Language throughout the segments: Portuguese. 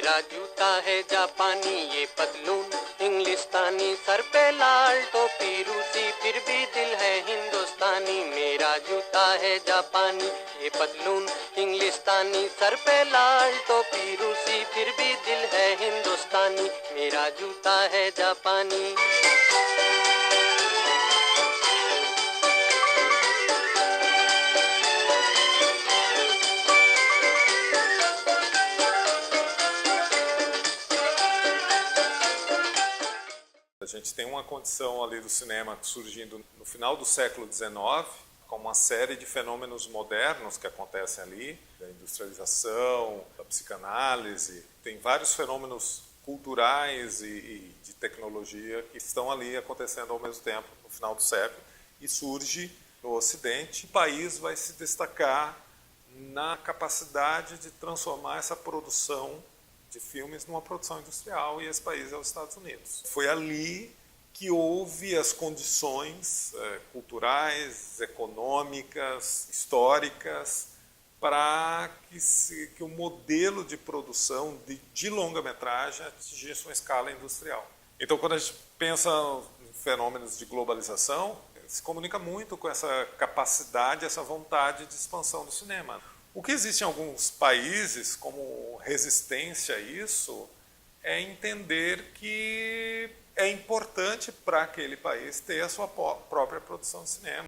मेरा जूता है जापानी ये पतलून इंग्लिस्तानी सर पे लाल टोपी रूसी फिर भी दिल है हिंदुस्तानी मेरा जूता है जापानी ये पतलून इंग्लिस्तानी सर पे लाल टोपी रूसी फिर भी दिल है हिंदुस्तानी मेरा जूता है जापानी A gente tem uma condição ali do cinema surgindo no final do século XIX, com uma série de fenômenos modernos que acontecem ali, da industrialização, da psicanálise. Tem vários fenômenos culturais e de tecnologia que estão ali acontecendo ao mesmo tempo no final do século e surge no Ocidente. O país vai se destacar na capacidade de transformar essa produção de filmes numa produção industrial, e esse país é os Estados Unidos. Foi ali que houve as condições culturais, econômicas, históricas, para que o modelo de produção de longa-metragem atingisse uma escala industrial. Então, quando a gente pensa em fenômenos de globalização, se comunica muito com essa capacidade, essa vontade de expansão do cinema. O que existe em alguns países como resistência a isso é entender que é importante para aquele país ter a sua própria produção de cinema.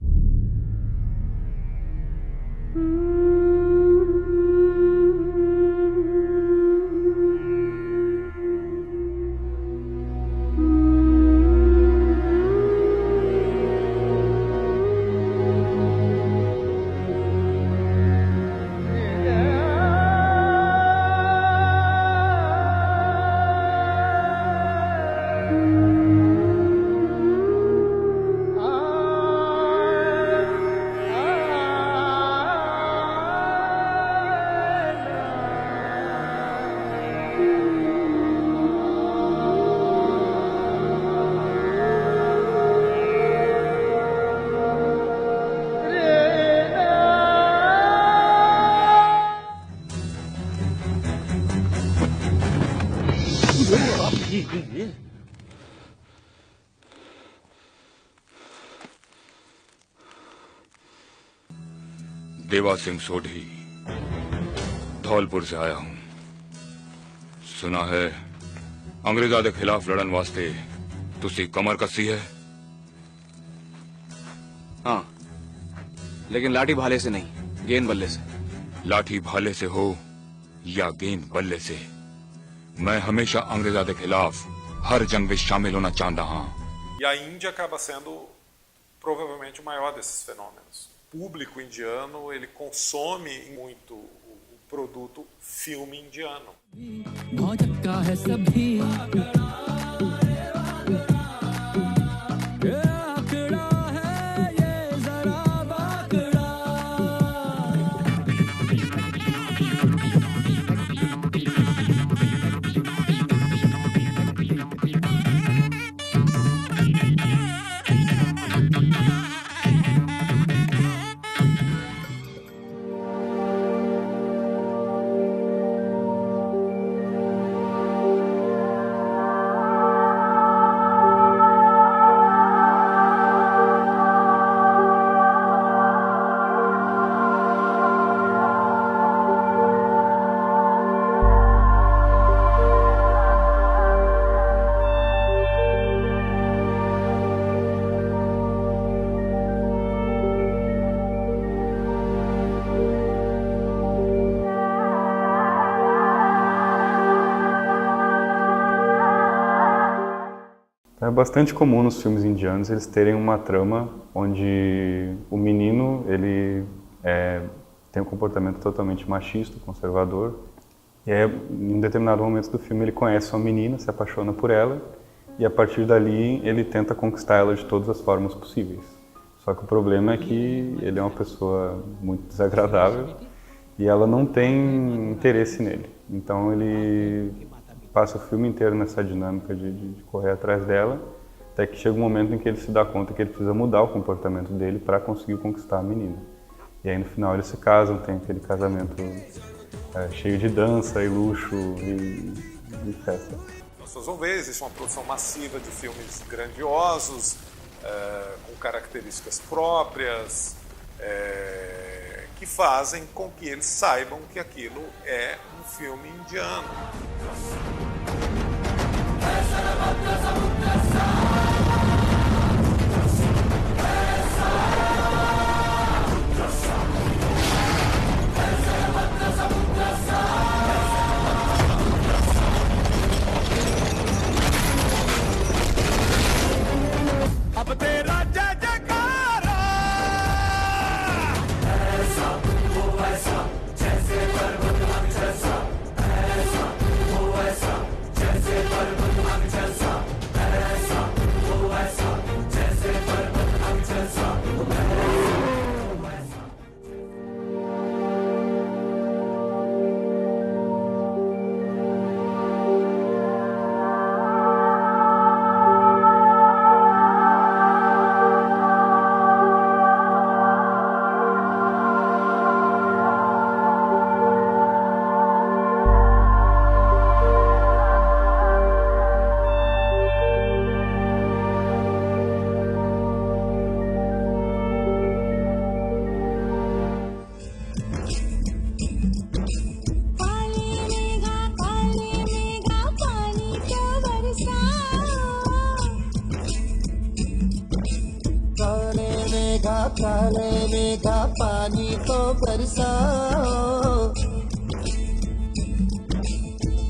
देवा सिंह सोढ़ी, धौलपुर से आया हूं। सुना है अंग्रेजा के खिलाफ लड़न वास्ते तुसी कमर कसी है। हाँ, लेकिन लाठी भाले से नहीं, गेंद बल्ले से। लाठी भाले से हो या गेंद बल्ले से, मैं हमेशा अंग्रेजा के खिलाफ हर जंग में शामिल होना चाहता हूं। E a Índia acaba sendo provavelmente o maior desses fenômenos. O público indiano, ele consome muito o produto filme indiano. É bastante comum nos filmes indianos eles terem uma trama onde o menino ele tem um comportamento totalmente machista, conservador, e aí, em um determinado momento do filme ele conhece uma menina, se apaixona por ela, e a partir dali ele tenta conquistar ela de todas as formas possíveis. Só que o problema é que ele é uma pessoa muito desagradável e ela não tem interesse nele. Então ele passa o filme inteiro nessa dinâmica de correr atrás dela, até que chega um momento em que ele se dá conta que ele precisa mudar o comportamento dele para conseguir conquistar a menina. E aí no final eles se casam, tem aquele casamento cheio de dança e luxo e festa. Vocês vão ver, existe uma produção massiva de filmes grandiosos, com características próprias, que fazem com que eles saibam que aquilo é um filme indiano. काले मेघा पानी तो बरसाओ,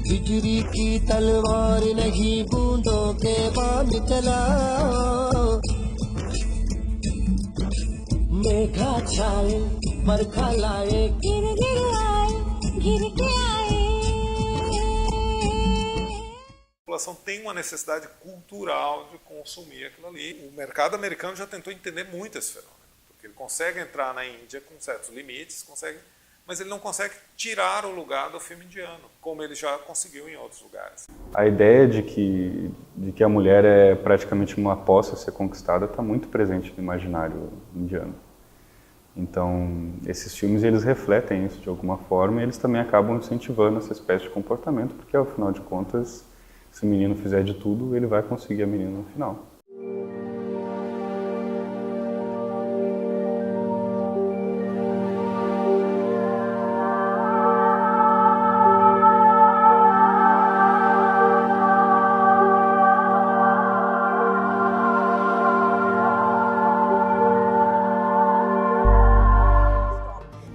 बिजली की तलवार नहीं बूंदों के बाण चलाओ। मेघा छाए बरखा लाए, गिर गिर आए, गिर के आए। A população tem uma necessidade cultural de consumir aquilo ali. O mercado americano já tentou entender muito esse fenômeno, porque ele consegue entrar na Índia com certos limites, mas ele não consegue tirar o lugar do filme indiano, como ele já conseguiu em outros lugares. A ideia de que a mulher é praticamente uma posse a ser conquistada está muito presente no imaginário indiano. Então, esses filmes eles refletem isso de alguma forma e eles também acabam incentivando essa espécie de comportamento, porque, afinal de contas, se o menino fizer de tudo, ele vai conseguir a menina no final.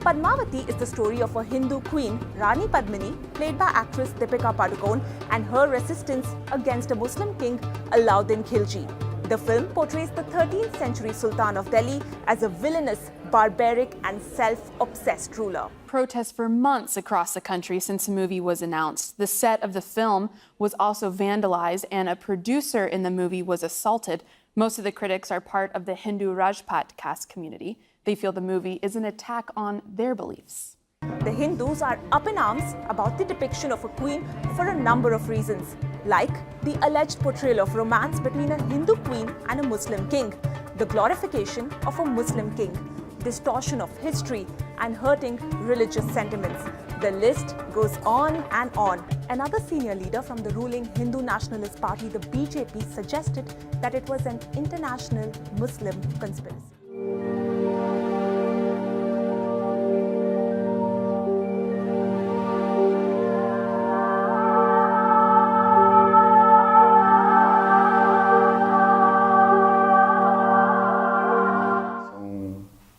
Padmavati is the story of a Hindu queen, Rani Padmini, played by actress Deepika Padukone, and her resistance against a Muslim king, Alauddin Khilji. The film portrays the 13th century Sultan of Delhi as a villainous, barbaric and self-obsessed ruler. Protests for months across the country since the movie was announced. The set of the film was also vandalized and a producer in the movie was assaulted. Most of the critics are part of the Hindu Rajpat caste community. They feel the movie is an attack on their beliefs. The Hindus are up in arms about the depiction of a queen for a number of reasons, like the alleged portrayal of romance between a Hindu queen and a Muslim king, the glorification of a Muslim king, distortion of history, and hurting religious sentiments. The list goes on and on. Another senior leader from the ruling Hindu Nationalist Party, the BJP, suggested that it was an international Muslim conspiracy.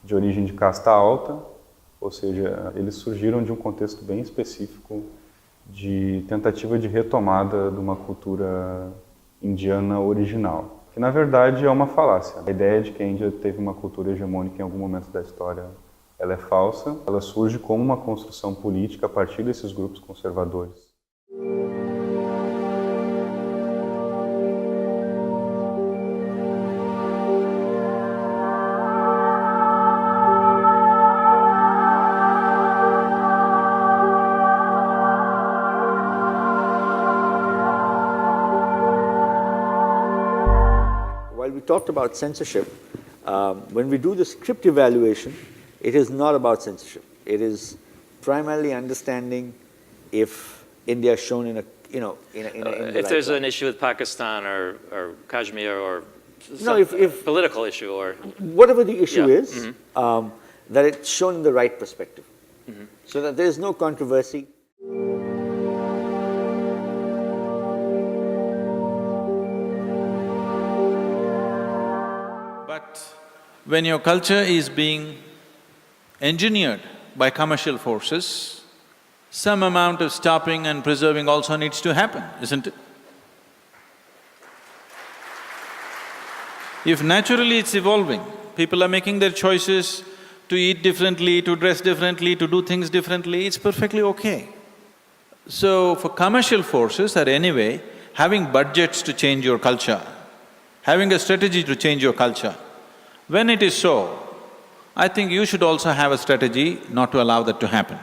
De origem de casta alta, ou seja, eles surgiram de um contexto bem específico de tentativa de retomada de uma cultura indiana original, que na verdade é uma falácia. A ideia de que a Índia teve uma cultura hegemônica em algum momento da história, ela é falsa. Ela surge como uma construção política a partir desses grupos conservadores. While we talked about censorship, when we do the script evaluation, it is not about censorship. It is primarily understanding if India is shown in a, in the If right there's light. an issue with Pakistan or Kashmir or No, some if political issue or whatever the issue Yeah, is, that it's shown in the right perspective, so that there is no controversy. But when your culture is being engineered by commercial forces, some amount of stopping and preserving also needs to happen, isn't it? If naturally it's evolving, people are making their choices to eat differently, to dress differently, to do things differently, it's perfectly okay. So for commercial forces or anyway, having budgets to change your culture, having a strategy to change your culture, when it is so, I think you should also have a strategy not to allow that to happen.